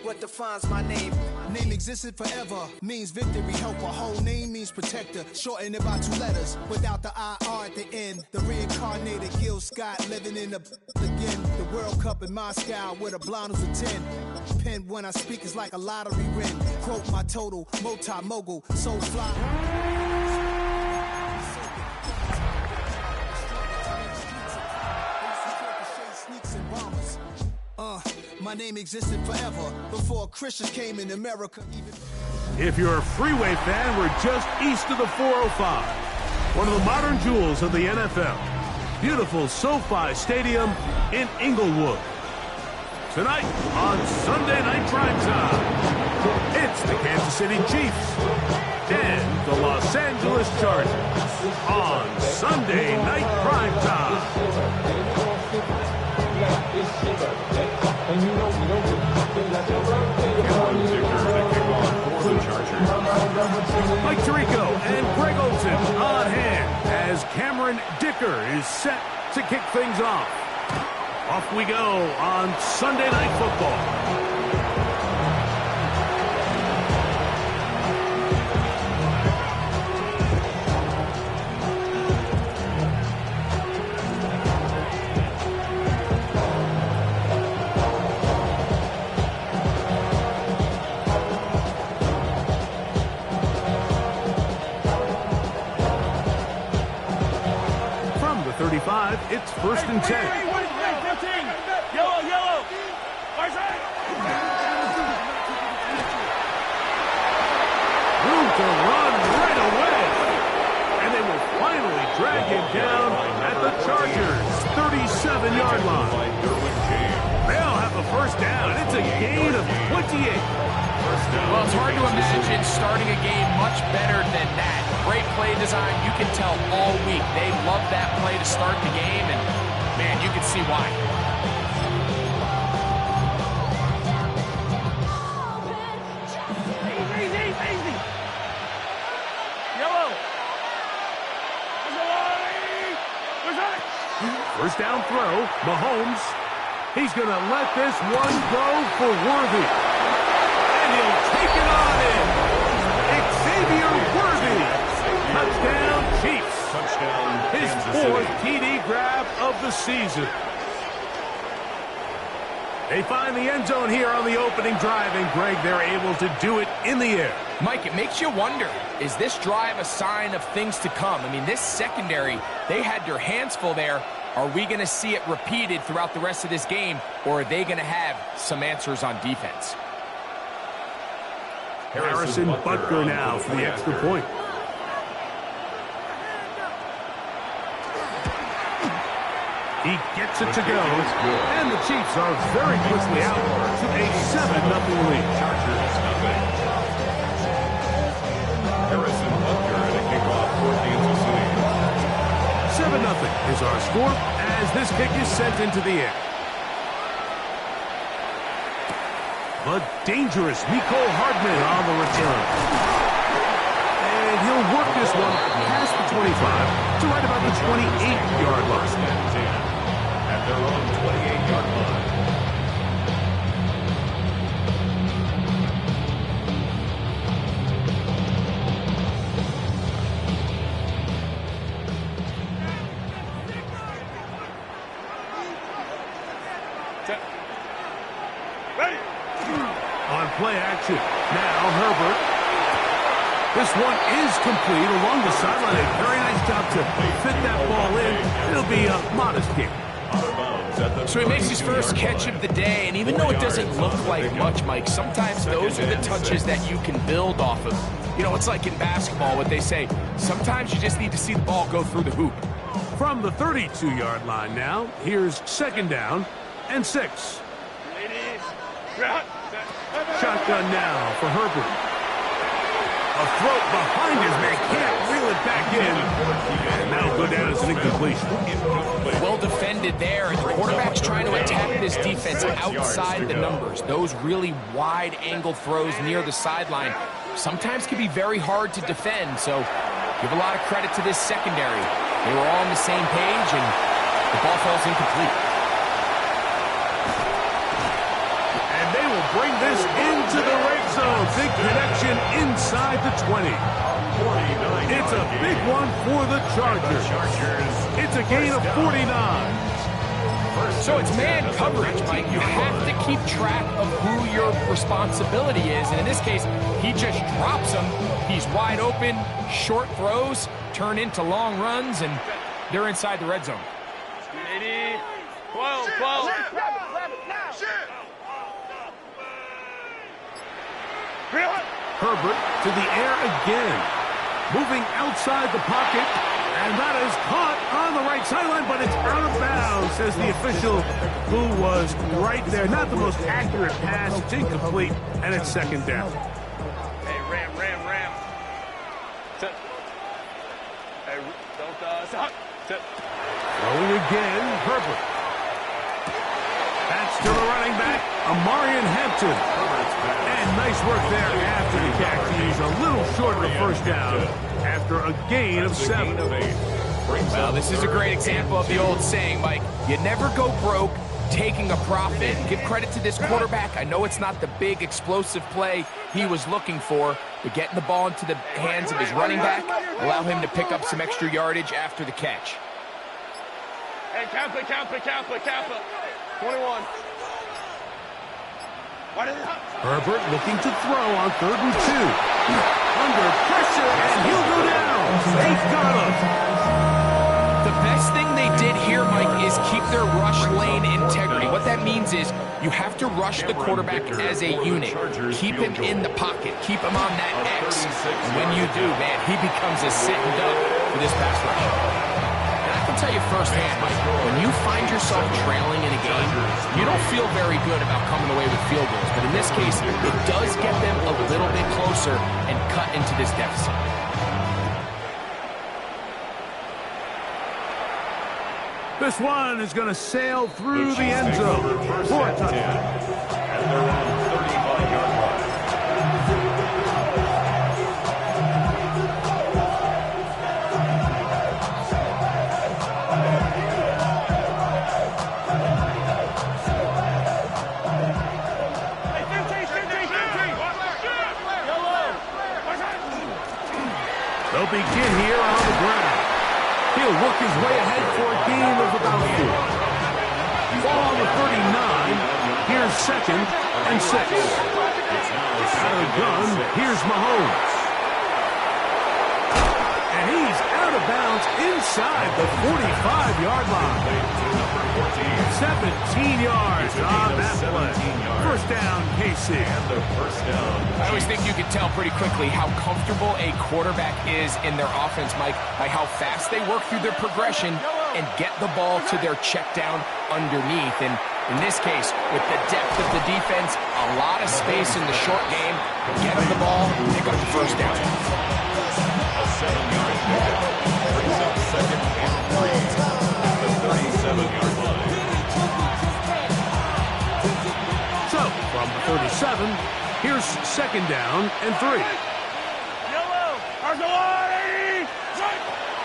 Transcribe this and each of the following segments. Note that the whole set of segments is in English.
What defines my name? Name existed forever, means victory, helper. Whole name means protector, shortened it by 2 letters. Without the IR at the end, the reincarnated Gil Scott living in the again. The World Cup in Moscow with a blonde who's a 10. Pen when I speak is like a lottery win. Quote my total, multi-mogul, so fly. My name existed forever before Christians came in America. If you're a freeway fan, we're just east of the 405. One of the modern jewels of the NFL. Beautiful SoFi Stadium in Inglewood. Tonight on Sunday Night Primetime, it's the Kansas City Chiefs and the Los Angeles Chargers on Sunday Night Primetime. Mike Tirico and Greg Olsen on hand as Cameron Dicker is set to kick things off. Off we go on Sunday Night Football. It's 1st and 10. Yellow. Room to run right away. And they will finally drag him down at the Chargers' 37-yard line. They'll have a first down. It's a gain of 28. Well, it's hard to imagine starting a game much better than that. Great play design. You can tell all week they love that play to start the game, and, man, you can see why. Easy. Yellow. First down throw. Mahomes. He's going to let this one go for Worthy. And he'll take it on in. Xavier Worthy. Touchdown, Chiefs. His 4th TD grab of the season. They find the end zone here on the opening drive, and Greg, they're able to do it in the air. Mike, it makes you wonder, is this drive a sign of things to come? I mean, this secondary, they had their hands full there. Are we going to see it repeated throughout the rest of this game, or are they going to have some answers on defense? Harrison Butker now for the extra point. He gets it to go, and the Chiefs are very quickly out to a 7-0 lead. Harrison Butker and a kickoff for Kansas City. 7-0 is our score as this kick is sent into the air. The dangerous Mecole Hardman on the return. And he'll work this one past the 25 to right about the 28-yard line. At their own 28-yard line. On play action. Now Herbert. This one is complete along the sideline. A very nice job to fit that ball in. It'll be a modest game. So he makes his first catch of the day, and even though it doesn't look like much, Mike, sometimes those are the touches that you can build off of. You know, it's like in basketball, what they say, sometimes you just need to see the ball go through the hoop. From the 32-yard line now, here's 2nd down and 6. Shotgun now for Herbert. A throw behind his man, can't reel it back in. And that'll go down as an incompletion. Well defended there, and the quarterback's trying to attack this defense outside the numbers. Those really wide angle throws near the sideline sometimes can be very hard to defend, so give a lot of credit to this secondary. They were all on the same page, and the ball falls incomplete. this into the red zone. Big connection inside the 20. It's a big one for the Chargers. It's a gain of 49. So it's man coverage, Mike. You have to keep track of who your responsibility is. And in this case, he just drops him. He's wide open. Short throws turn into long runs, and they're inside the red zone. 80, 12, 12. Herbert to the air again. Moving outside the pocket. And that is caught on the right sideline, but it's out of bounds, says the official who was right there. Not the most accurate pass. It's incomplete, and it's second down. Hey, Ram. Hey, don't stop. Throwing again, Herbert. That's to the running back, Amarian Hampton. And nice work there after the catch. He's a little short of the first down after a gain of 7. Well, this is a great example of the old saying, Mike. You never go broke taking a profit. Give credit to this quarterback. I know it's not the big explosive play he was looking for, but getting the ball into the hands of his running back allow him to pick up some extra yardage after the catch. Hey, Kappa. 21. Herbert looking to throw on 3rd and 2. Under pressure, and he'll go down. He's got him. The best thing they did here, Mike, is keep their rush lane integrity. What that means is you have to rush the quarterback as a unit. Keep him in the pocket. Keep him on that X. And when you do, man, he becomes a sitting duck for this pass rush. I can tell you firsthand, Mike, when you find yourself trailing in a game, you don't feel very good about coming away with field goals. But in this case, it does get them a little bit closer and cut into this deficit. This one is going to sail through the end zone for a touchdown. And they're on 35-yard line. They'll begin here on the ground. He'll work his way ahead for a gain of about 4. Ball on the 39. Here's 2nd and 6. Out of the gun, here's Mahomes. And he's out of bounds inside the 45-yard line. 17 yards on that play. First down, KC. I always think you can tell pretty quickly how comfortable a quarterback is in their offense, Mike, by how fast they work through their progression and get the ball to their check down underneath. And in this case, with the depth of the defense, a lot of space in the short game, get them the ball, pick up the first down. A 7-yard pickup brings up 2nd and 3 at the 37-yard line. So, from the 37, here's 2nd down and 3.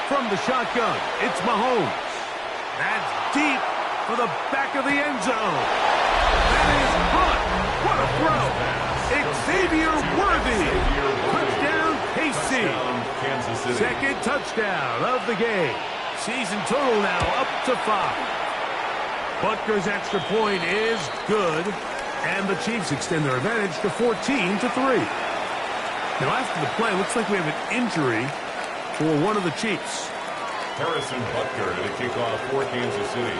From the shotgun, it's Mahomes. That's deep for the back of the end zone. That is caught. What a throw. Xavier Worthy. Touchdown, KC. Second touchdown of the game. Season total now up to 5. Butker's extra point is good. And the Chiefs extend their advantage to 14-3. Now, after the play, it looks like we have an injury for one of the Chiefs. Harrison Butker to kick off for Kansas City.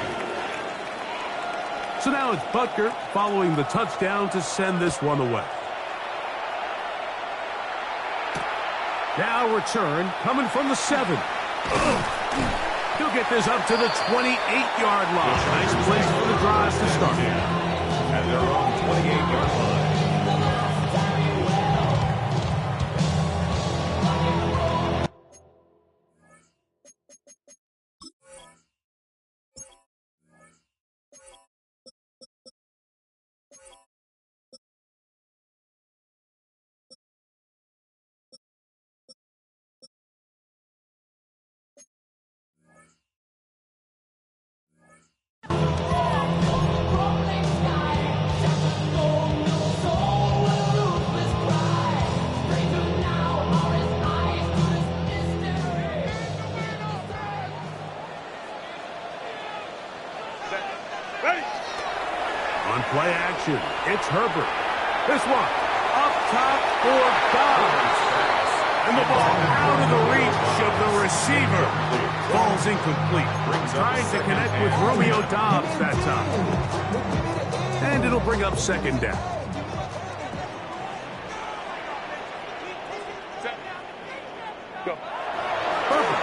So now it's Butker following the touchdown to send this one away. Now return coming from the 7. He'll get this up to the 28-yard line. Nice place for the drive to start. And they're on 28-yard line. play action. It's Herbert. This one, up top for Dobbs. And the ball out of the reach of the receiver. Ball's incomplete. Trying to connect with Romeo Dobbs that time. And it'll bring up second down. Set. Go. Perfect.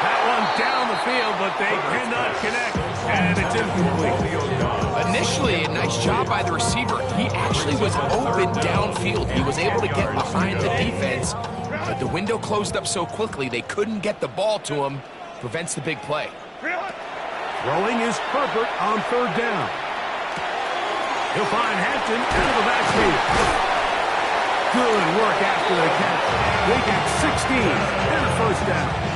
That one down the field, but they cannot connect. And it's incomplete. Initially, a nice job by the receiver. He actually was open downfield. He was able to get behind the defense, but the window closed up so quickly they couldn't get the ball to him. Prevents the big play. Throwing is Herbert on third down. He'll find Hampton out of the backfield. Good work after the catch. They get 16 and a first down.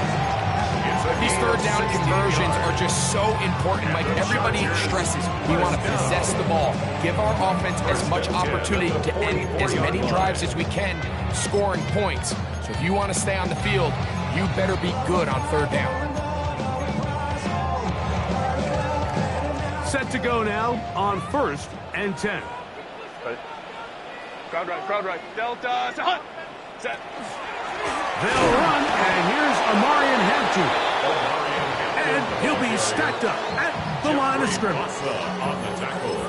These third down conversions are just so important, Mike. Everybody stresses we want to possess the ball, give our offense as much opportunity to end as many drives as we can, scoring points. So if you want to stay on the field, you better be good on third down. Set to go now on 1st and 10. Right. Crowd right. Delta, set. Set. They'll run, and here's Amarian Hampton. And he'll be stacked up at the line of scrimmage.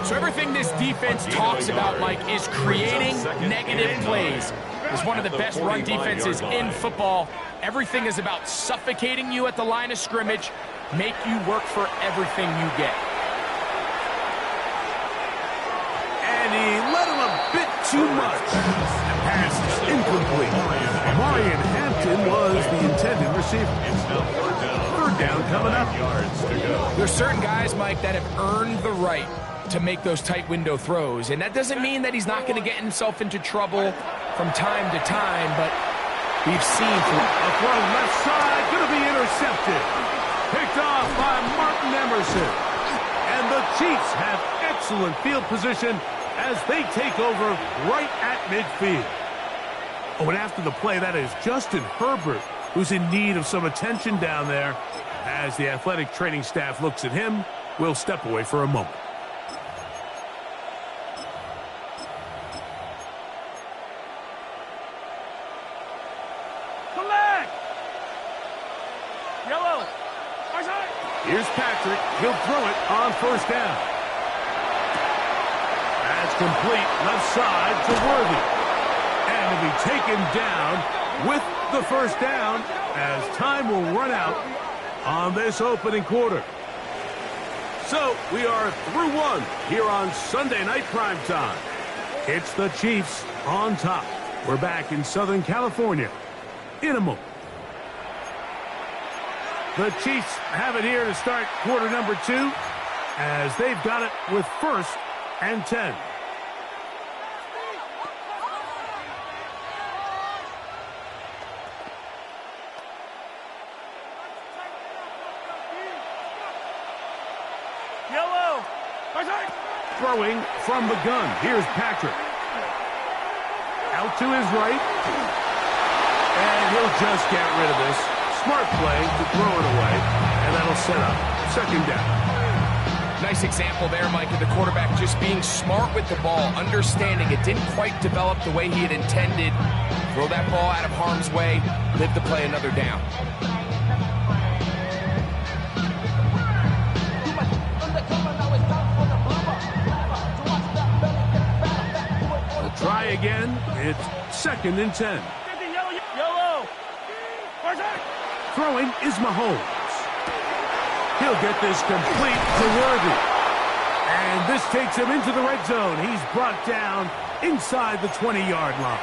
So everything this defense talks about, Mike, is creating negative plays. It's one of the best run defenses in football. Everything is about suffocating you at the line of scrimmage, make you work for everything you get. And he let him a bit too much. The pass is incomplete. Amarian Hampton was the intended receiver. Third down coming up. There's certain guys, Mike, that have earned the right to make those tight window throws. And that doesn't mean that he's not going to get himself into trouble from time to time, but we've seen a throw left side, going to be intercepted. Picked off by Martin Emerson. And the Chiefs have excellent field position as they take over right at midfield. Oh, and after the play, that is Justin Herbert, who's in need of some attention down there. As the athletic training staff looks at him, we'll step away for a moment. Come back! Yellow! Here's Patrick. He'll throw it on first down. That's complete left side to Worthy. And will be taken down with the first down as time will run out on this opening quarter. So we are through one here on Sunday Night Primetime. It's the Chiefs on top. We're back in Southern California in a moment. The Chiefs have it here to start quarter number 2 as they've got it with 1st and 10. Yellow! Throwing from the gun. Here's Patrick. Out to his right. And he'll just get rid of this. Smart play to throw it away. And that'll set up second down. Nice example there, Mike, of the quarterback just being smart with the ball, understanding it didn't quite develop the way he had intended. Throw that ball out of harm's way, live to play another down. Try again. It's 2nd and 10. Yellow! Throwing is Mahomes. He'll get this complete to Worthy. And this takes him into the red zone. He's brought down inside the 20-yard line.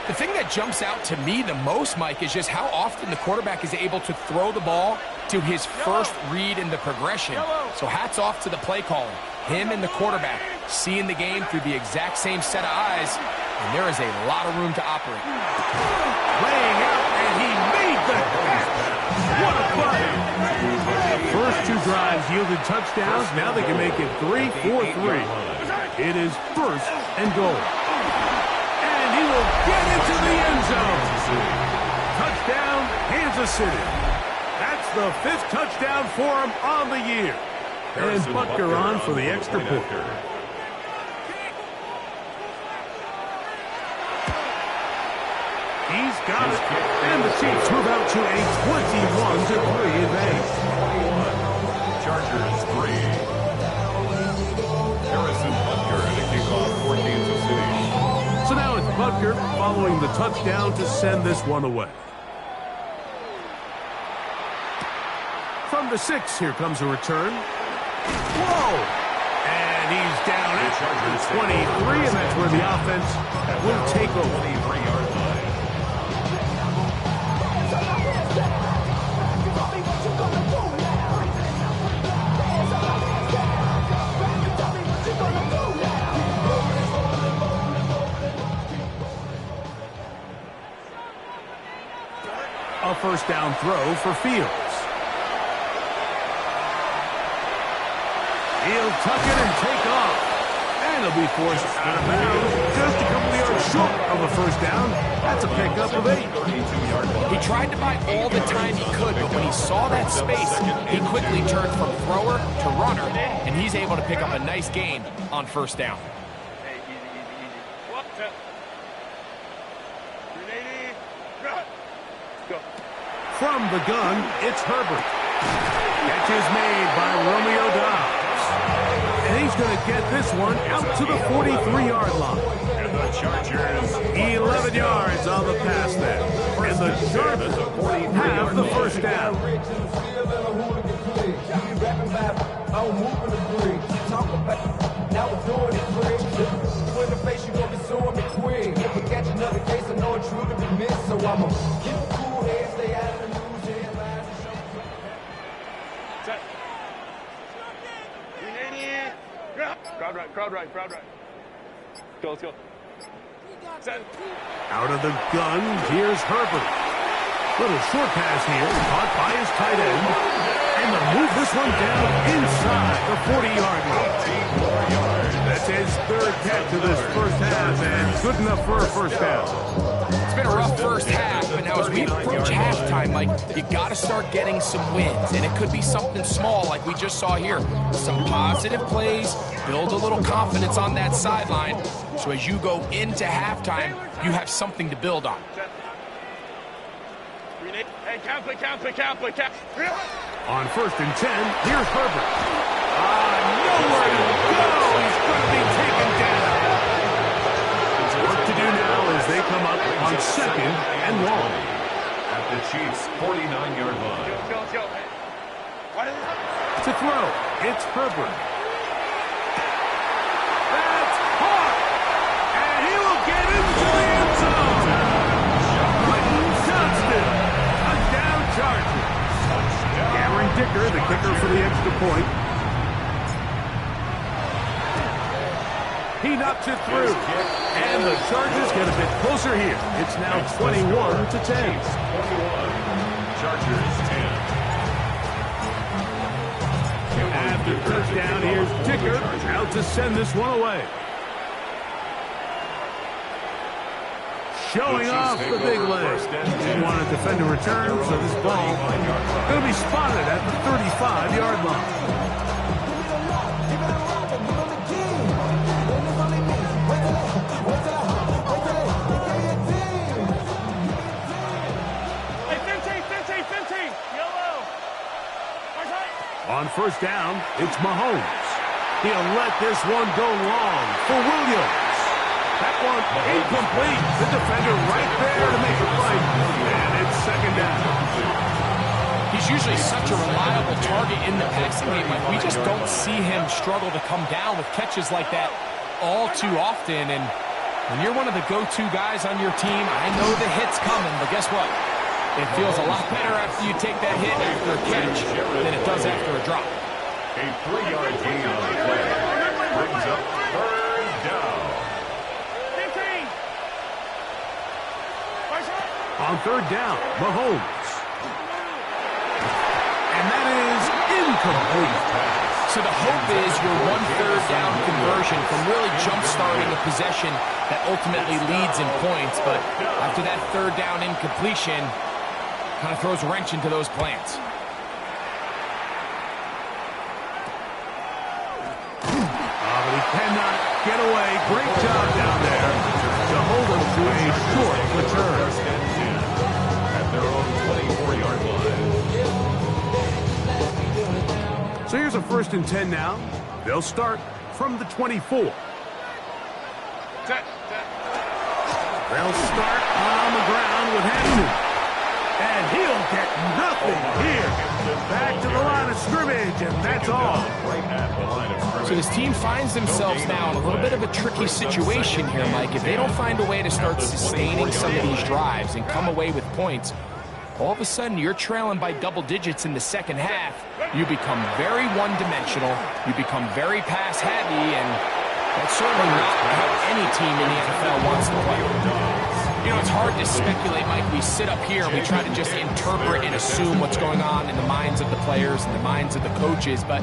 The thing that jumps out to me the most, Mike, is just how often the quarterback is able to throw the ball to his first read in the progression. So hats off to the play caller. Him and the quarterback seeing the game through the exact same set of eyes, and there is a lot of room to operate. Laying out, and he made the catch. What a play. First 2 drives yielded touchdowns. Now they can make it 3-4-3. It is 1st and goal. And he will get into the end zone. Touchdown, Kansas City. That's the 5th touchdown for him on the year. And Butker on for the extra point. He's got it. And the Chiefs move out to a 21-3 advantage. Chargers 3. Harrison Butker to kick off 14th City. So now it's Butker following the touchdown to send this one away. From the 6, here comes a return. Whoa! And he's down at 23, and that's where the offense will take over. 23-yard line. A first down throw for Fields. He'll tuck it and take off. And he'll be forced out of bounds. Just a couple of yards short of a first down. That's a pickup of 8. 32-yard line. He tried to buy all the time he could, but when he saw that space, he quickly turned from thrower to runner, and he's able to pick up a nice gain on first down. Hey, easy. What? Grenade. Go. From the gun, it's Herbert. Catch is made by Romeo Dobbs. And he's going to get this one out to the 43-yard line. And the Chargers 11 yards on the pass there. And the Chargers have the first down. Set. Grenade. Crowd right. Go, let's go. Set. Out of the gun, here's Herbert. Little short pass here, caught by his tight end. And they'll move this one down inside the 40-yard line. That's his third catch of this first half, and good enough for a first down. It's been a rough first half, but now as we approach halftime, Mike, you got to start getting some wins, and it could be something small like we just saw here. Some positive plays, build a little confidence on that sideline, so as you go into halftime, you have something to build on. Grenade. Hey, count. On 1st and 10, here's Herbert. Nowhere to go. He's going to be taken down. Work to do now as they come up on 2nd and long. at the Chiefs' 49-yard line. Let's go. To throw, it's Herbert. That's caught! And he will get into the end zone! Quentin Johnston, touchdown Chargers. Cameron Dicker, the kicker for the extra point. He knocks it through. And the Chargers get a bit closer here. It's now 21-10. Chargers 10. After touchdown, here's Dicker out to send this one away. Showing off the big leg. Didn't want to defend a return, so this ball going to be spotted at the 35-yard line. On first down, it's Mahomes. He'll let this one go long for Williams. That one incomplete. The defender right there to make a play. And it's second down. He's usually such a reliable target in the passing game, but we just don't see him struggle to come down with catches like that all too often. And when you're one of the go-to guys on your team, I know the hit's coming, but guess what? It feels a lot better after you take that hit after a catch than it does after a drop. A 3-yard gain on the play brings up third down. On third down, Mahomes. And that is incomplete. So the hope is your 1/3 down conversion from really jump-starting a possession that ultimately leads in points. But after that third down incompletion, kind of throws a wrench into those plans. get away. Great job down there to hold him to a short return. First and 10 at their own 24-yard line. So here's a 1st and 10 now. They'll start from the 24. They'll start on the ground with Henson. And he'll get nothing here. Back to the line of scrimmage, and that's all. Right at the line of scrimmage. So this team finds themselves now in a little bit of a tricky situation here, Mike. If they don't find a way to start sustaining some of these drives and come away with points, all of a sudden you're trailing by double digits in the second half. You become very one-dimensional. You become very pass-heavy, and that's certainly not how any team in the NFL wants to play. You know, it's hard to speculate, Mike. We sit up here and we try to just interpret and assume what's going on in the minds of the players and the minds of the coaches, but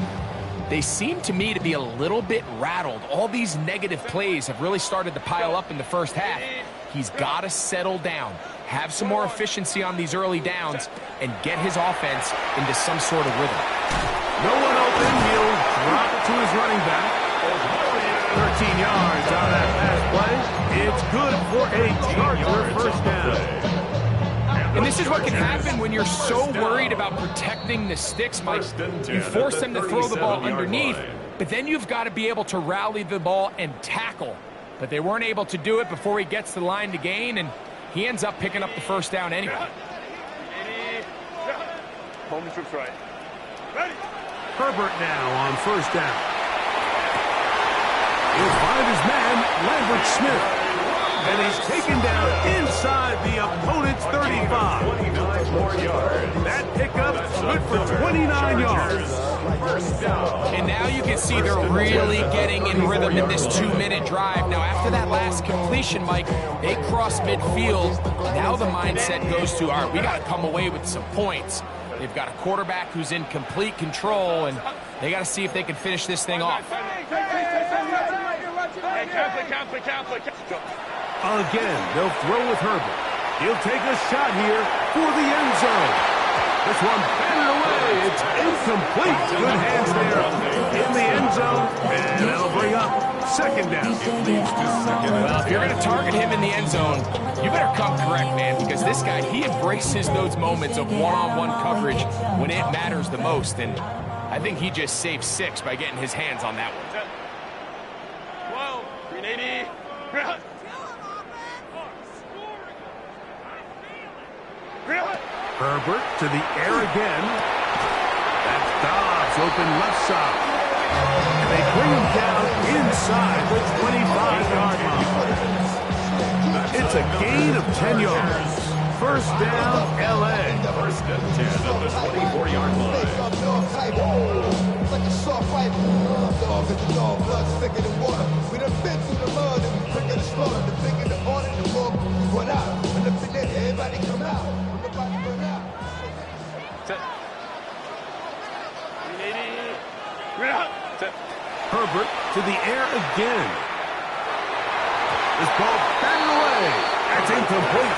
they seem to me to be a little bit rattled. All these negative plays have really started to pile up in the first half. He's got to settle down, have some more efficiency on these early downs, and get his offense into some sort of rhythm. No one open. He'll drop it to his running back. 13 yards on that pass play. It's good for a Charger first down. And this is what can happen when you're so worried about protecting the sticks, Mike. You force them to throw the ball underneath, but then you've got to be able to rally the ball and tackle. But they weren't able to do it before he gets to the line to gain, and he ends up picking up the first down anyway. Home trips right. Ready. Herbert now on first down. He'll find his man, Lambert Smith. And he's taken down inside the opponent's 35. 29 more yards. That pickup good for 29 yards. First down. And now you can see they're really getting in rhythm in this 2-minute drive. Now, after that last completion, Mike, they cross midfield. Now the mindset goes to, all right, we got to come away with some points. They've got a quarterback who's in complete control, and they got to see if they can finish this thing off. Again, they'll throw with Herbert. He'll take a shot here for the end zone. This one batted away. It's incomplete. Good hands there in the end zone, and that'll bring up second down. Well, if you're going to target him in the end zone, you better come correct, man, because this guy, he embraces those moments of one-on-one coverage when it matters the most, and I think he just saved 6 by getting his hands on that one. Whoa, 380. Herbert to the air again. That's Dobbs open left side. And they bring him down inside the 25-yard line. It's a gain of 10 yards. First down, L.A. First and 10 at the 24-yard line. Like a shark fight, dog is the dog, blood thicker than water. We done been through the mud and we quicker to slaughter. The bigger the order, the more we run out. And if it is, everybody come out. Everybody run out. Herbert to the air again. This ball batted away. That's incomplete.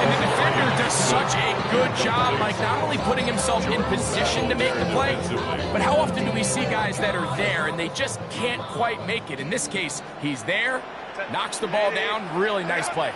And the defender does such a good job, like not only putting himself in position to make the play, but how often do we see guys that are there and they just can't quite make it? In this case, he's there, knocks the ball down, really nice play.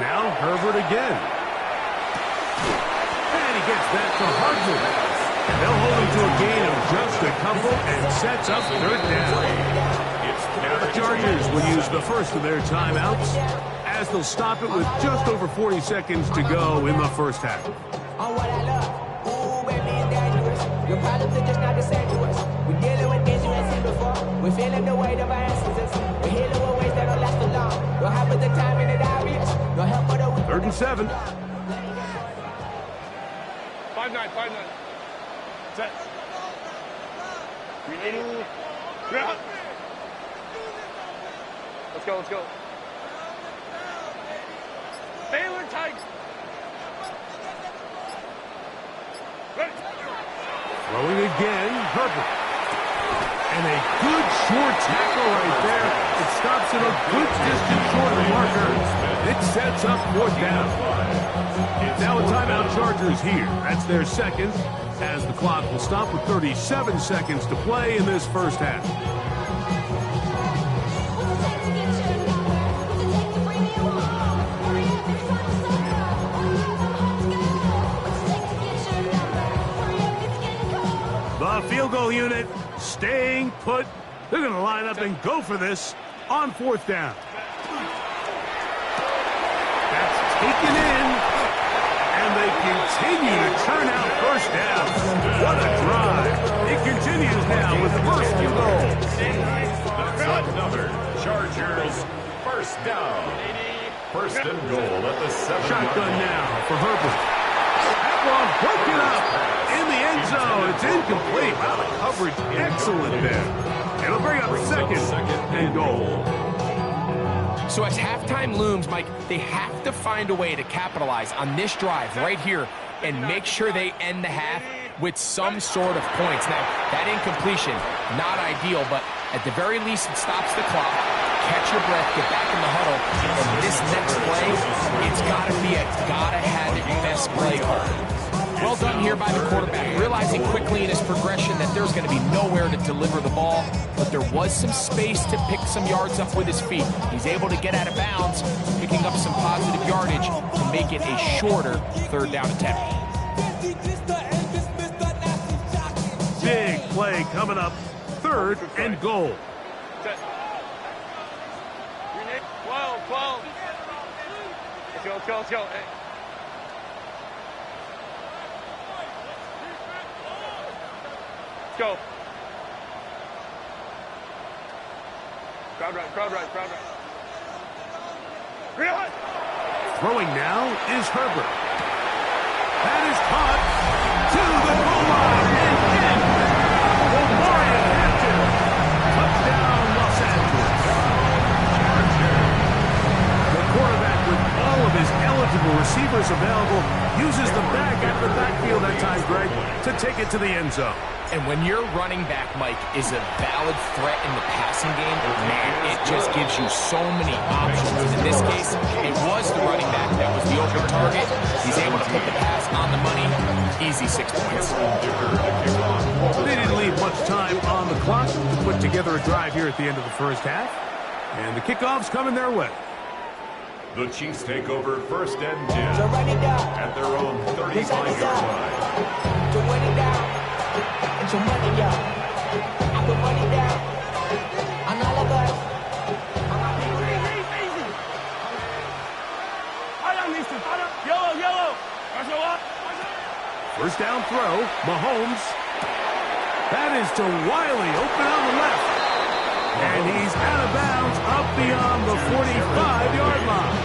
Now Herbert again. And he gets that to Hartman. And they'll hold him to a gain of just a couple and sets up third down. The Chargers will use the first of their timeouts as they'll stop it with just over 40 seconds to go in the first half. On what I love, ooh, baby, it's dangerous. Your problems are just not the same to us. We're dealing with things you ain't seen before. We're feeling the weight of our ancestors. We're healing with ways that don't last for long. We'll have the time and it obvious. No help for the weak. 3rd and 7. 5-9. Set. 380. Let's go. Baylor Tigers. Ready. Throwing again, Herbert. And a good short tackle right there. It stops him a good distance short of the marker. It sets up 4th down. Now a timeout Chargers here. That's their second, as the clock will stop with 37 seconds to play in this first half. The field goal unit staying put. They're going to line up and go for this on 4th down. That's taken in, and they continue to turn out first down. What a drive. It continues now with first and goal. That's another Chargers first down. First and goal at the 7-yard line. Shotgun now for Herbert. That ball broken up in the end zone. It's incomplete. Wow, the coverage excellent there. It'll bring up second and goal. So as halftime looms, Mike, they have to find a way to capitalize on this drive right here and make sure they end the half with some sort of points. Now, that incompletion, not ideal, but at the very least, it stops the clock. Catch your breath, get back in the huddle, and this next play, it's got to be a gotta-have-it best play call. Well done here by the quarterback, realizing quickly in his progression that there's going to be nowhere to deliver the ball, but there was some space to pick some yards up with his feet. He's able to get out of bounds, picking up some positive yardage to make it a shorter 3rd down attempt. Big play coming up, 3rd and goal. 12. Let's go. Hey. Let's go. Crowd right. Real. Throwing now is Herbert. That is caught to the goal line and in. Omarion Hampton. Touchdown, Los Angeles. The quarterback, with all of his eligible receivers available, uses the back out of the backfield at times, Greg, to take it to the end zone. And when your running back, Mike, is a valid threat in the passing game, man, it just gives you so many options. And in this case, it was the running back that was the open target. He's able to put the pass on the money. Easy 6 points. They didn't leave much time on the clock to put together a drive here at the end of the first half. And the kickoff's coming their way. The Chiefs take over 1st and 10 at their own 35-yard line. To win it down. It's your money, y'all. I put money down on all of us. Yellow. First down throw, Mahomes. That is to Wiley, open on the left. And he's out of bounds up beyond the 45-yard line.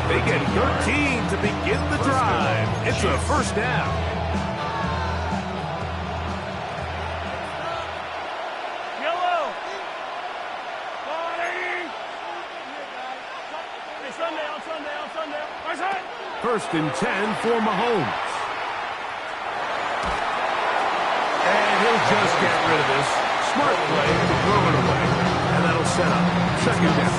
They get 13 to begin the drive. It's a first down. First and 10 for Mahomes. And he'll just get rid of this. Smart play to throw it away. And that'll set up second down.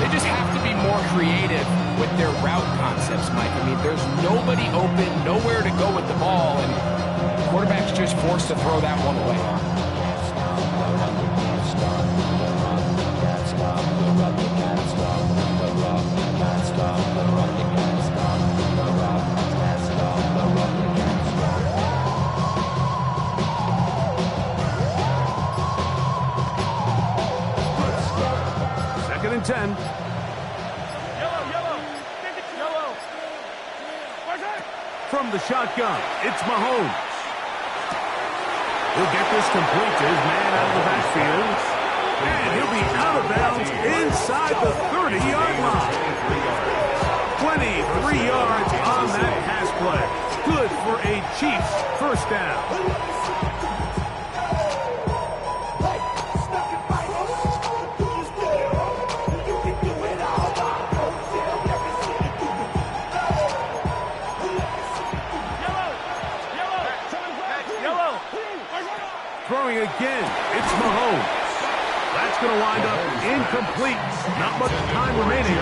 They just have to be more creative with their route concepts, Mike. I mean, there's nobody open, nowhere to go with the ball, and the quarterback's just forced to throw that one away. Second and 10. From the shotgun, it's Mahomes. He'll get this complete to his man out of the backfield. And he'll be out of bounds inside the 30-yard line. 23 yards on that pass play. Good for a Chiefs first down. throwing again. It's Mahomes. That's going to wind up incomplete. Not much time remaining.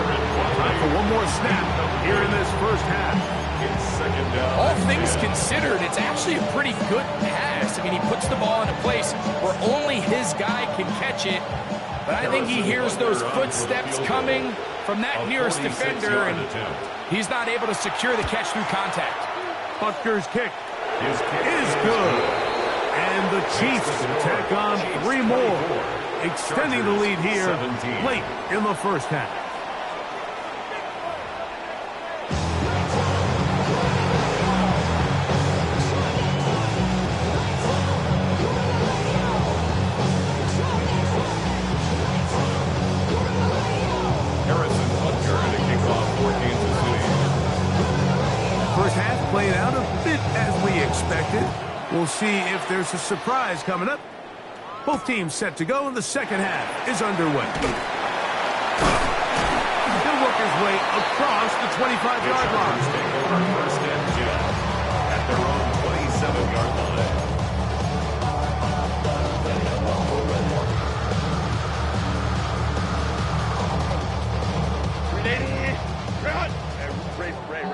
Time for one more snap here in this first half. All things considered, it's actually a pretty good pass. I mean, he puts the ball in a place where only his guy can catch it. But I think he hears those footsteps coming from that nearest defender, and he's not able to secure the catch through contact. Butker's kick is good. And the Chiefs tack on 3 more, extending the lead here late in the first half. First half played out a bit as we expected. We'll see if there's a surprise coming up. Both teams set to go, and the second half is underway. He'll work his way across the 25-yard line. First and 10 at their own 27-yard line. Ray.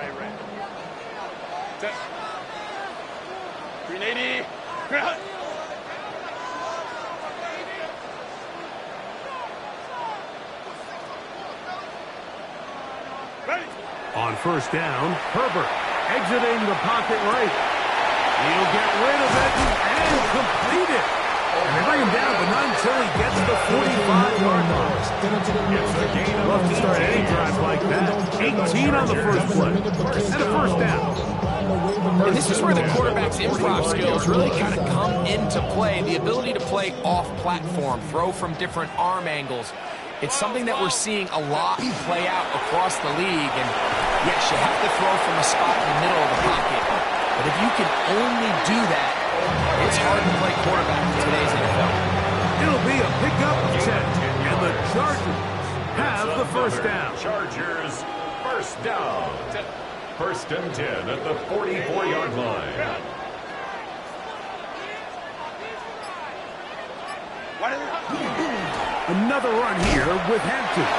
Set. 380. Ground. Ready. On first down, Herbert exiting the pocket right. He'll get rid of it and complete it. And they bring him down, but not until he gets the 45-yard line. Love to start any drive like that. 18 on the first play. And a first down. And this is where the quarterback's improv skills really kind of come into play. The ability to play off-platform, throw from different arm angles. It's something that we're seeing a lot play out across the league. And yes, you have to throw from a spot in the middle of the pocket. But if you can only do that, it's hard to play quarterback in today's NFL. It'll be a pickup of 10, and the Chargers have the first down. Chargers, first down. First and 10 at the 44-yard line. Another run here with Hampton.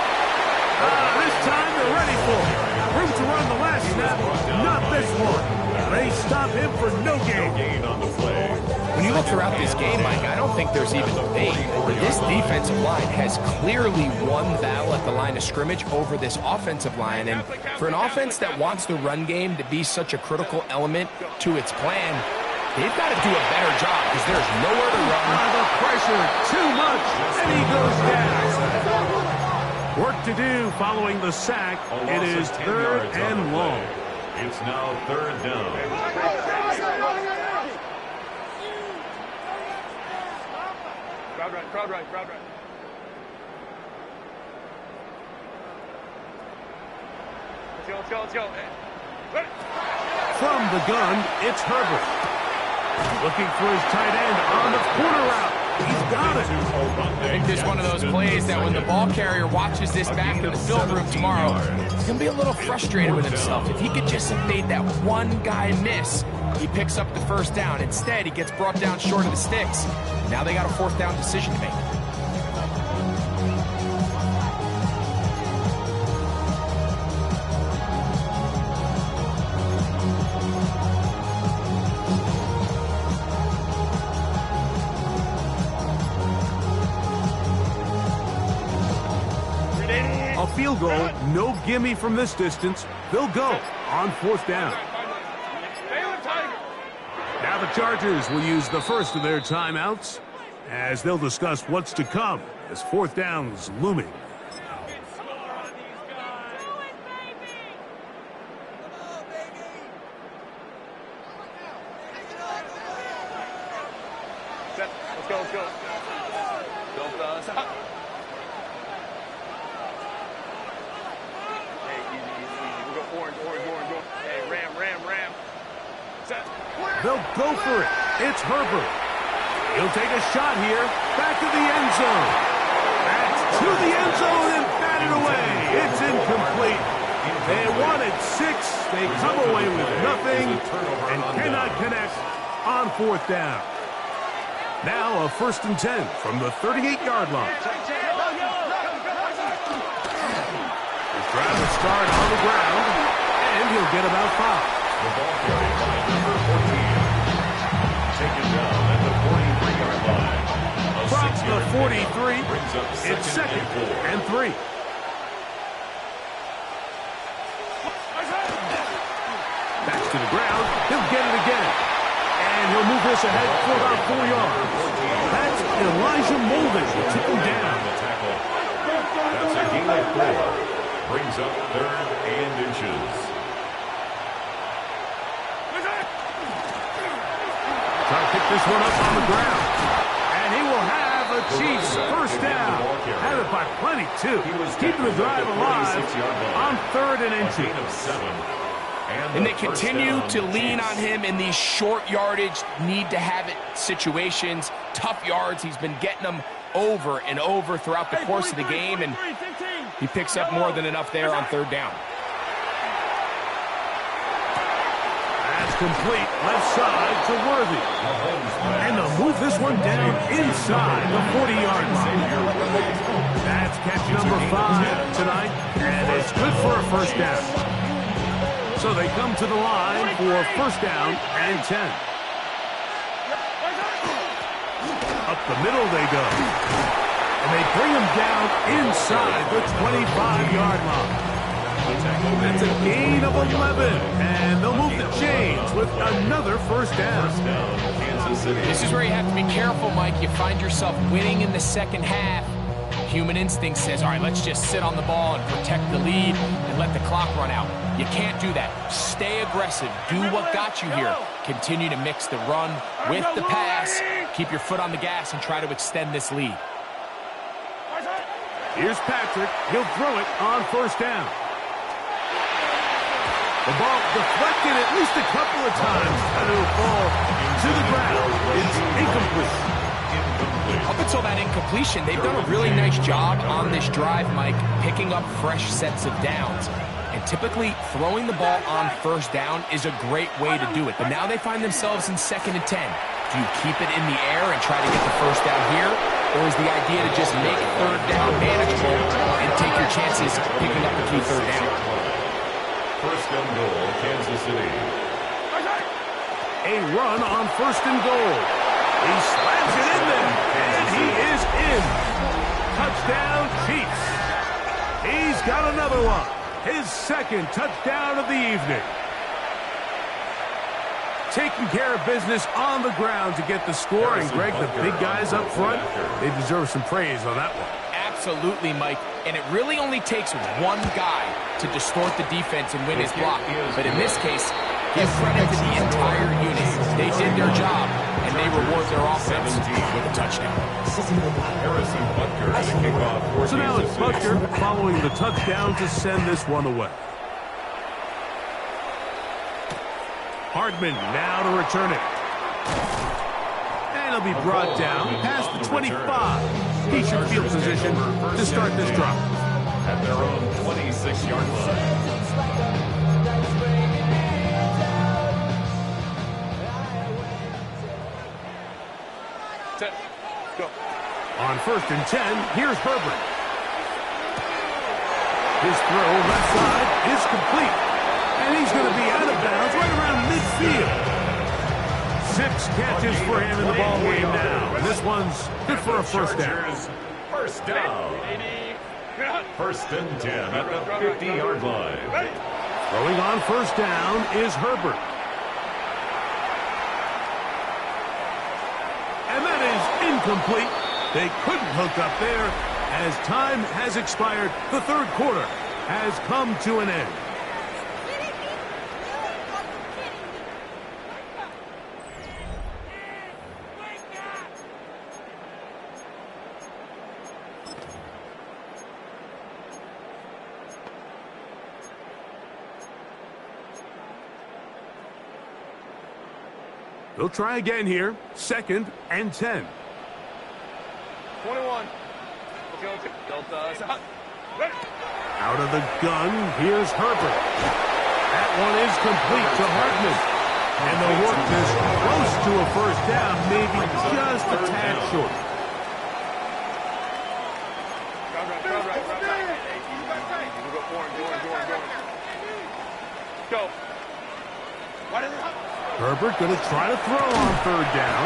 This time they're ready for it. Room to run the last snap, not this one. They stop him for no gain on the play. When you look throughout this game, Mike, I don't think there's even debate. This defensive line has clearly won the battle at the line of scrimmage over this offensive line. And for an offense that wants the run game to be such a critical element to its plan, they've got to do a better job because there's nowhere to run. The pressure, too much, and he goes down. Work to do following the sack. It is third and long. It's now third down. Crowd right. Let's go. Ready. From the gun, it's Herbert. Looking for his tight end on the corner route. He's got it. I think this is one of those plays that when the ball carrier watches this back in the film room tomorrow, he's going to be a little frustrated with himself. If he could just have made that one guy miss, he picks up the first down. Instead, he gets brought down short of the sticks. Now they got a fourth down decision to make. A field goal, no gimme from this distance. They'll go on fourth down. Now the Chargers will use the first of their timeouts as they'll discuss what's to come as fourth down's looming. Let's go. Don't stop. Hey, easy. We go orange. Hey, ram. Set. They'll go for it. It's Herbert. He'll take a shot here. Back to the end zone. That's to the end zone and batted away. It's incomplete. They wanted 6. They come away with nothing and cannot connect on fourth down. Now a 1st and 10 from the 38-yard line. His drive will start on the ground, and he'll get about 5. The ball carried by number 14. Taken down at the 43-yard line. From the 43, it's 2nd and 3. Back to the ground. He'll get it again. And he'll move this ahead for about 4 yards. That's Elijah Molden who took him down. That's a gain of 4. Brings up 3rd and inches. Trying to pick this one up on the ground. And he will have a Chiefs 1st down. Had it by plenty, too. Keeping the drive alive on 3rd and inches. And they continue to lean on him in these short yardage, need-to-have-it situations. Tough yards. He's been getting them over and over throughout the course of the game, and he picks up more than enough there on 3rd down. That's complete left side to Worthy. And they'll move this one down inside the 40-yard line. That's catch number 5 tonight, and it's good for a 1st down. So they come to the line for 1st down and 10. Up the middle they go. And they bring him down inside the 25-yard line. That's a gain of 11. And they'll move the chains with another 1st down. Kansas City. This is where you have to be careful, Mike. You find yourself winning in the 2nd half. Human instinct says, all right, let's just sit on the ball and protect the lead and let the clock run out. You can't do that. Stay aggressive. Do what got you here. Continue to mix the run with the pass. Keep your foot on the gas and try to extend this lead. Here's Patrick. He'll throw it on 1st down. The ball deflected at least a couple of times, and it'll fall to the ground. It's incomplete. Up until that incompletion, they've done a really nice job on this drive, Mike, picking up fresh sets of downs. And typically, throwing the ball on 1st down is a great way to do it. But now they find themselves in 2nd and 10. Do you keep it in the air and try to get the 1st down here? Or is the idea to just make 3rd down manageable and take your chances picking up the key 3rd down? 1st and goal, Kansas City. A run on 1st and goal. He slams it in there, and he is in. Touchdown, Chiefs. He's got another one. His 2nd touchdown of the evening. Taking care of business on the ground to get the score. And, Greg, the big guys up front, they deserve some praise on that one. Absolutely, Mike. And it really only takes one guy to distort the defense and win his block. But in this case, give credit to the entire unit. They did their job, and they reward their offense with a touchdown. Harrison Butker, the kickoff. So now it's Butker following the touchdown to send this one away. Hardman now to return it. And he'll be brought down past the 25. He should field position to start this drive. At their own 26-yard line. Go. On 1st and 10, here's Herbert. His throw left side is complete. And he's going to be out of bounds right around midfield. 6 catches for him in the ball game now. And this one's good for a 1st down. 1st down. 1st and 10 at the 50-yard line. Throwing on 1st down is Herbert. And that is incomplete. They couldn't hook up there as time has expired. The 3rd quarter has come to an end. They'll try again here. 2nd and 10. 21. Out of the gun, here's Herbert. That one is complete to Hardman. And they'll work this close to a first down, maybe just a tad short. Go. Herbert going to try to throw on third down.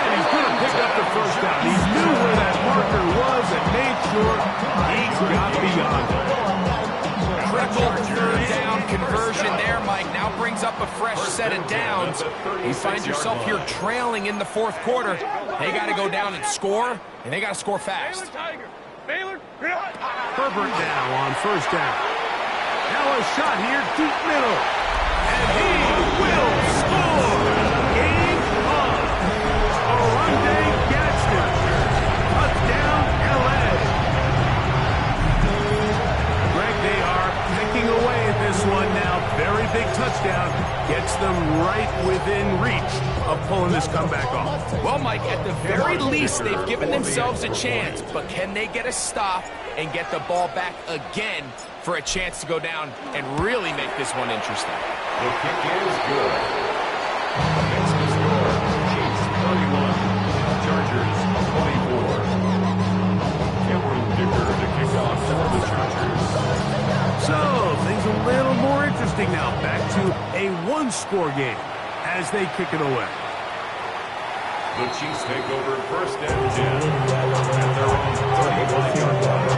And he's going to pick up the first down. He knew where that marker was and made sure he got beyond it. Critical third down conversion there, Mike. Now brings up a fresh set of downs. You find yourself here trailing in the fourth quarter. They got to go down and score, and they got to score fast. Herbert now on first down. Now a shot here, deep middle. And he will score. Game on. Orlando Gadsden. Touchdown, L.A. Greg, they are picking away at this one now. Very big touchdown. Gets them right within reach of pulling this comeback off. Well, Mike, at the very least, they've given themselves a chance. But can they get a stop and get the ball back again for a chance to go down and really make this one interesting? The kick is good. Makes the score. Chiefs 31, Chargers 24. Cameron Dicker to kick off for the Chargers. So, things a little more interesting now. Back to a one-score game as they kick it away. The Chiefs take over first and 10 at their own 31-yard line.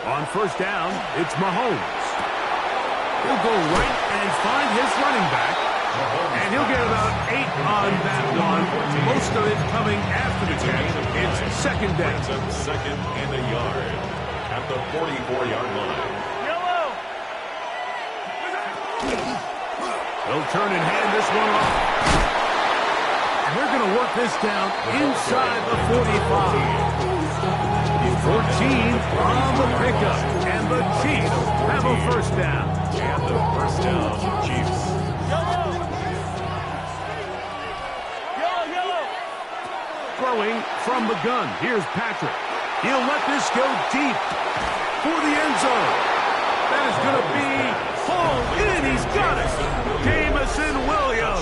On first down, it's Mahomes. He'll go right and find his running back. And he'll get about 8 on that one. Most of it coming after the catch. It's second down. Second and a yard at the 44-yard line. They'll turn and hand this one off. And they're going to work this down inside the 45. 14 on the pickup. And the Chiefs have a first down. And the first down, Chiefs. Throwing from the gun. Here's Patrick. He'll let this go deep for the end zone. That is going to be hauled in. He's got it. Jamison Williams.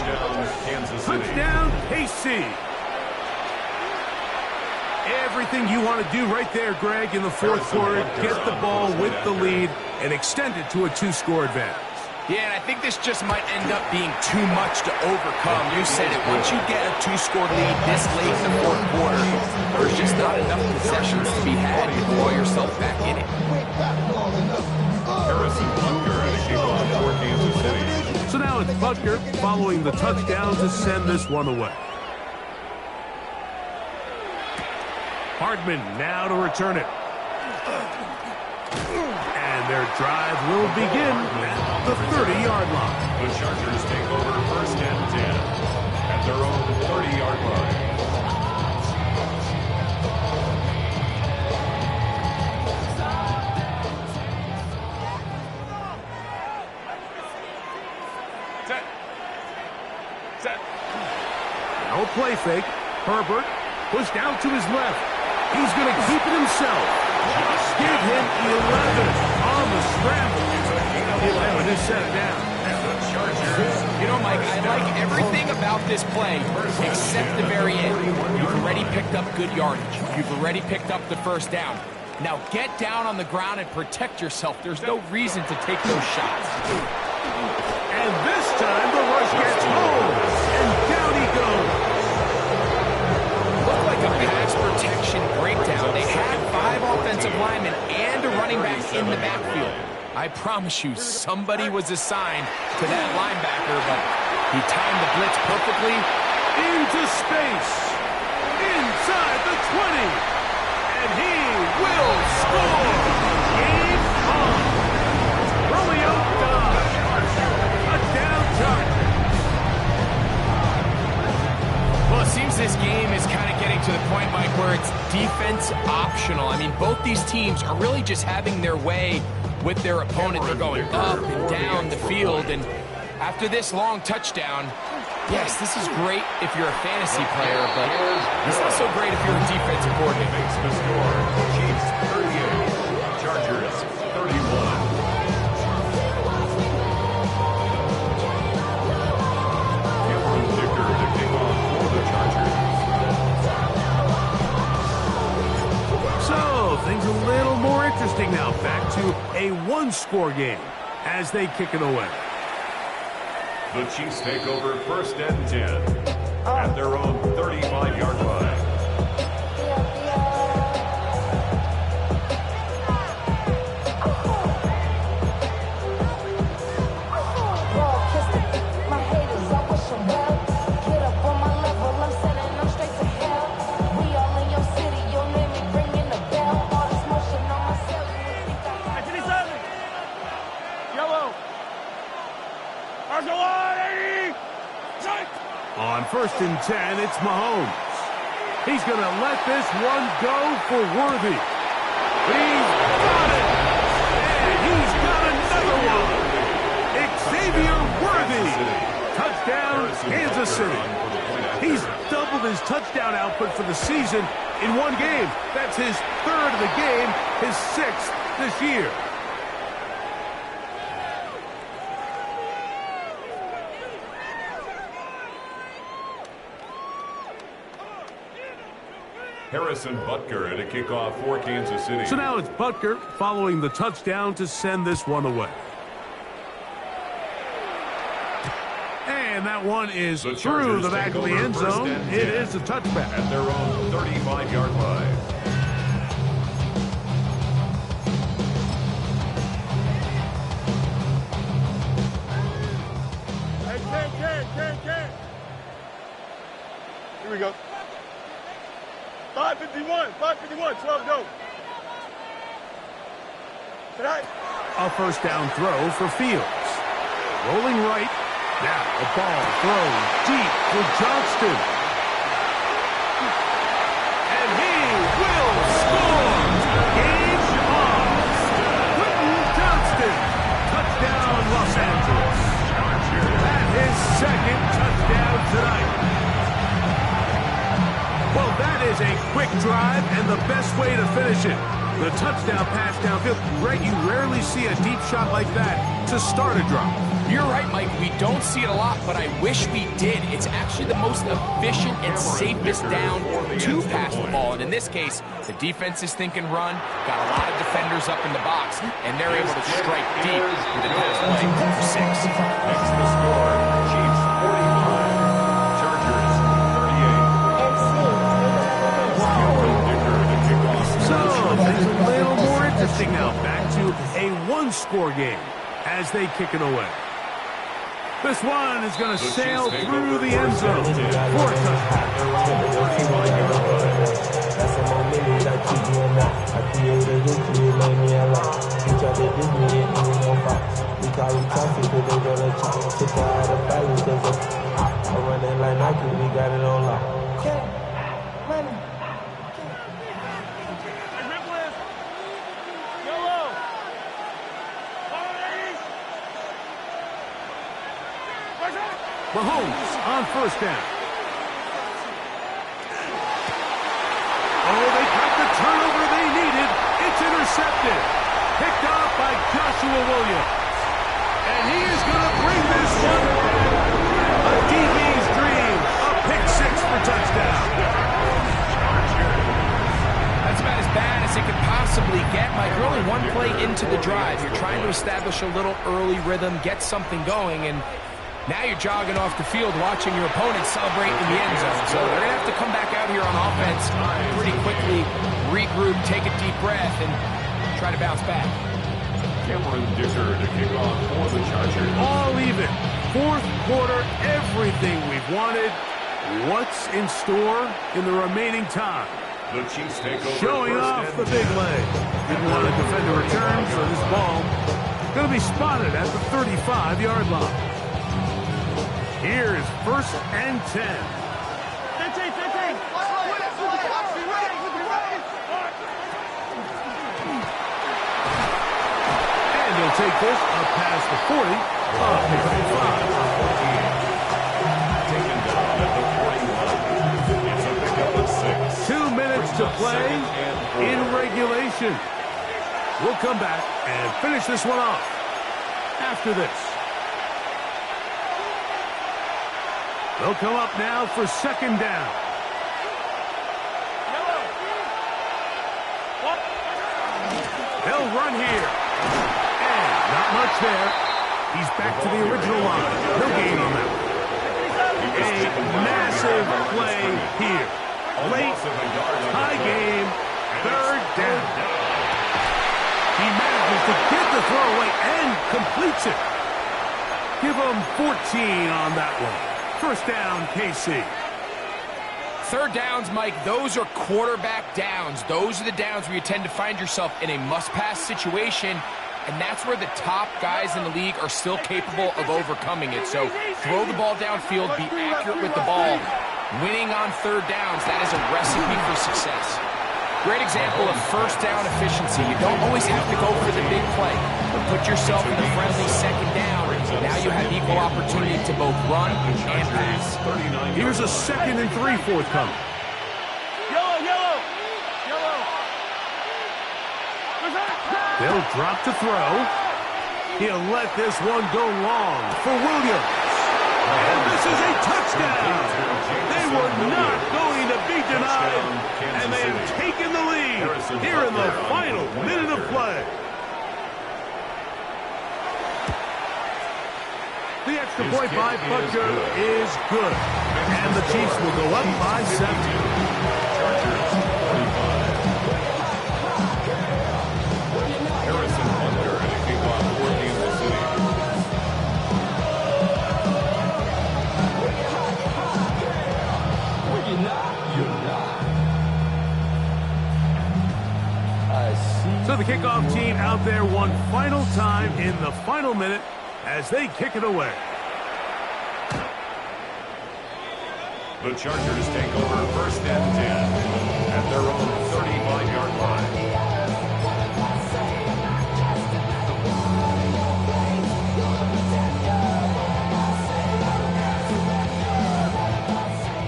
Touchdown, KC. Everything you want to do right there, Greg, in the fourth quarter. Get the ball with the lead and extend it to a 2-score advantage. Yeah, and I think this just might end up being too much to overcome. You said it. Once you get a 2-score lead this late in the fourth quarter, there's just not enough possessions to be had to throw yourself back in it. Harrison Butker at a kickoff for Kansas City. So now it's Butker following the touchdown to send this one away. Hardman now to return it. And their drive will begin at the 30-yard line. The Chargers take over first and 10 at their own 30-yard line. Set. No play fake. Herbert pushed out to his left. He's going to keep it himself. Just give him 11 on the scramble. He'll just set it down. You know, Mike, I like everything about this play except the very end. You've already picked up good yardage. You've already picked up the first down. Now get down on the ground and protect yourself. There's no reason to take those shots. And this time the rush gets home. And down he goes. Looked like a pass protection breakdown. They had 5 offensive linemen and a running back in the backfield. I promise you, somebody was assigned to that linebacker, but he timed the blitz perfectly. Into space. Inside the 20. And he will score. Game on. Romeo Dobbs. A down Charger. Well, it seems this game is kind of getting to the point, Mike, where it's defense optional. I mean, both these teams are really just having their way with their opponent. They're going up and down the field, and after this long touchdown, Yes, this is great if you're a fantasy player, but it's not so great if you're a defensive coordinator. Makes the score. Chiefs 38, Chargers 31. So, things a little more interesting now. Back to a one-score game as they kick it away. The Chiefs take over 1st and 10 at their own 35-yard line. On 1st and 10, it's Mahomes. He's going to let this one go for Worthy. He's got it! And he's got another one! Xavier Worthy! Touchdown, Kansas City. He's doubled his touchdown output for the season in one game. That's his 3rd of the game, his 6th this year. Harrison Butker to kick off for Kansas City. So now it's Butker following the touchdown to send this one away. And that one is through the back of the end zone. It is a touchback. At their own 35-yard line. Here we go. 5:51, 12 go. Tonight. A 1st down throw for Fields. Rolling right. Now a ball thrown deep for Johnston. And he will score. Game on. Quentin Johnston. Touchdown, Los Angeles. And his 2nd touchdown tonight. Well, that is a quick drive and the best way to finish it. The touchdown pass downfield. Greg, you rarely see a deep shot like that to start a drive. You're right, Mike. We don't see it a lot, but I wish we did. It's actually the most efficient and safest down to pass the ball. And in this case, the defense is thinking run, got a lot of defenders up in the box, and they're able to strike deep with the pass play for 6. Makes the score. Chiefs 45, Chargers 38. So, things a little more interesting now. Back to a one-score game as they kick it away. This one is going to sail through the end zone for a Mahomes on 1st down. Oh, they got the turnover they needed. It's intercepted. Picked off by Joshua Williams. And he is going to bring this one back. A DB's dream. A pick 6 for touchdown. That's about as bad as it could possibly get. Mike, you're only one play into the drive. You're trying to establish a little early rhythm, get something going, and now you're jogging off the field watching your opponent celebrate in the end zone. So they're going to have to come back out here on offense pretty quickly, regroup, take a deep breath, and try to bounce back. Cameron Dicker to kick off for the Chargers. All even. 4th quarter, everything we've wanted. What's in store in the remaining time? The Chiefs take over. Showing off the big leg. Didn't want to defend a return, so this ball going to be spotted at the 35-yard line. Here's 1st and 10. 15. And he'll take this up past the 40, up to the 5. to play in regulation. We'll come back and finish this one off after this. They'll come up now for second down. They'll run here. And not much there. He's back to the original line. No gain on that one. A massive play here. Late, high game, third down. He manages to get the throw away and completes it. Give him 14 on that one. First down, KC. Third downs, Mike, those are quarterback downs. Those are the downs where you tend to find yourself in a must-pass situation, and that's where the top guys in the league are still capable of overcoming it. So throw the ball downfield, be accurate with the ball. Winning on third downs, that is a recipe for success. Great example of first down efficiency. You don't always have to go for the big play, but put yourself in a friendly second down. Now you have equal opportunity to both run and pass. Here's a 2nd and 3 forthcoming. Yellow. They'll drop to throw. He'll let this one go long for Williams. And this is a touchdown. They were not going to be denied, and they have taken the lead here in the final minute of play. The extra point by Butker is good, and the Chiefs will go up by 7. Harrison under and a kickoff for Kansas City. So the kickoff team out there one final time in the final minute as they kick it away. The Chargers take over first and 10 at their own 35-yard line.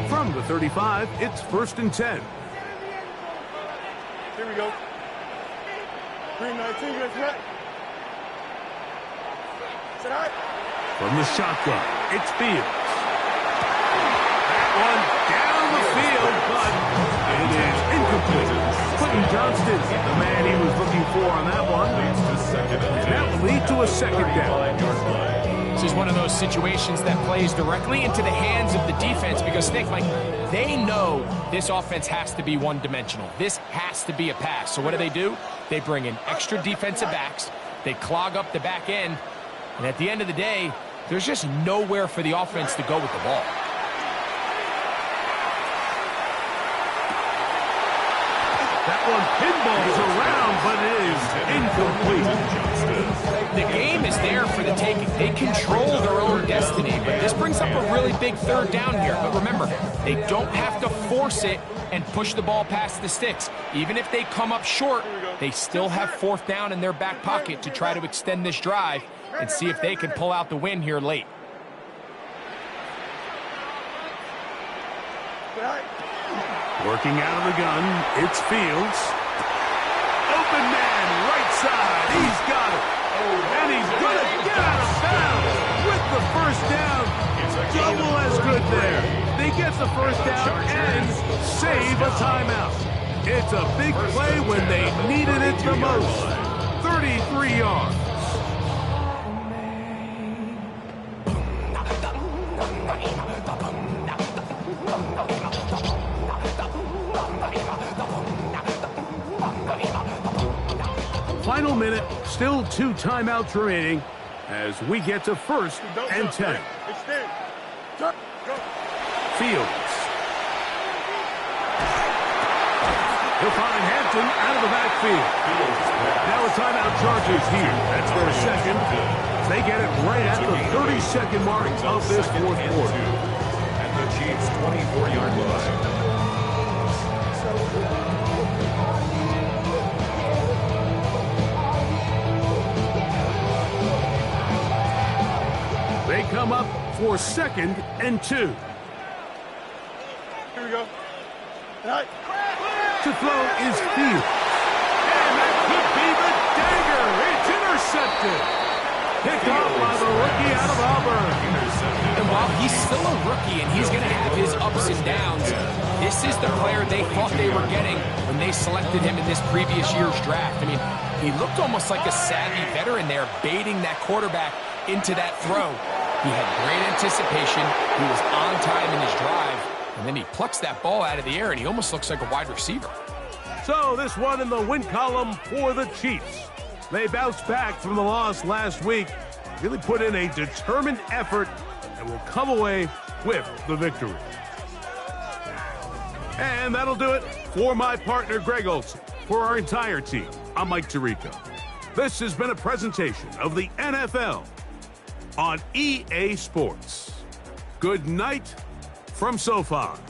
From the 35, it's 1st and 10. Here we go. 319, that's right. Sit high. From the shotgun, it's Fields. That one down the field, but it is incomplete. Quentin Johnston, the man he was looking for on that one. And that will lead to a second down. This is one of those situations that plays directly into the hands of the defense because, Nick, like, they know this offense has to be one-dimensional. This has to be a pass. So what do? They bring in extra defensive backs. They clog up the back end. And at the end of the day, there's just nowhere for the offense to go with the ball. That one pinballs around, but it is incomplete. The game is there for the taking. They control their own destiny, but this brings up a really big third down here. But remember, they don't have to force it and push the ball past the sticks. Even if they come up short, they still have 4th down in their back pocket to try to extend this drive and see if they can pull out the win here late. Working out of the gun, it's Fields. Open man, right side, he's got it. And he's going to get out of bounds with the first down. Double as good there. They get the first down and save a timeout. It's a big play when they needed it the most. 33 yards. Final minute, still 2 timeouts remaining as we get to 1st and 10. Fields. He'll find Hampton out of the backfield. Now a timeout Chargers here. That's their second. They get it right at the 32nd mark of this 4th quarter. At the Chiefs' 24-yard line. They come up for 2nd and 2. Here we go. Right. to throw is Fields. And that could be the dagger. It's intercepted. Picked off by the rookie out of Auburn. And while he's still a rookie and he's going to have his ups and downs, this is the player they thought they were getting when they selected him in this previous year's draft. I mean, he looked almost like a savvy veteran there, baiting that quarterback into that throw. He had great anticipation. He was on time in his drive. And then he plucks that ball out of the air, and he almost looks like a wide receiver. So this one in the win column for the Chiefs. They bounced back from the loss last week, really put in a determined effort, and will come away with the victory. And that'll do it for my partner, Greg Olson. For our entire team, I'm Mike Tirico. This has been a presentation of the NFL on EA Sports. Good night from SoFi.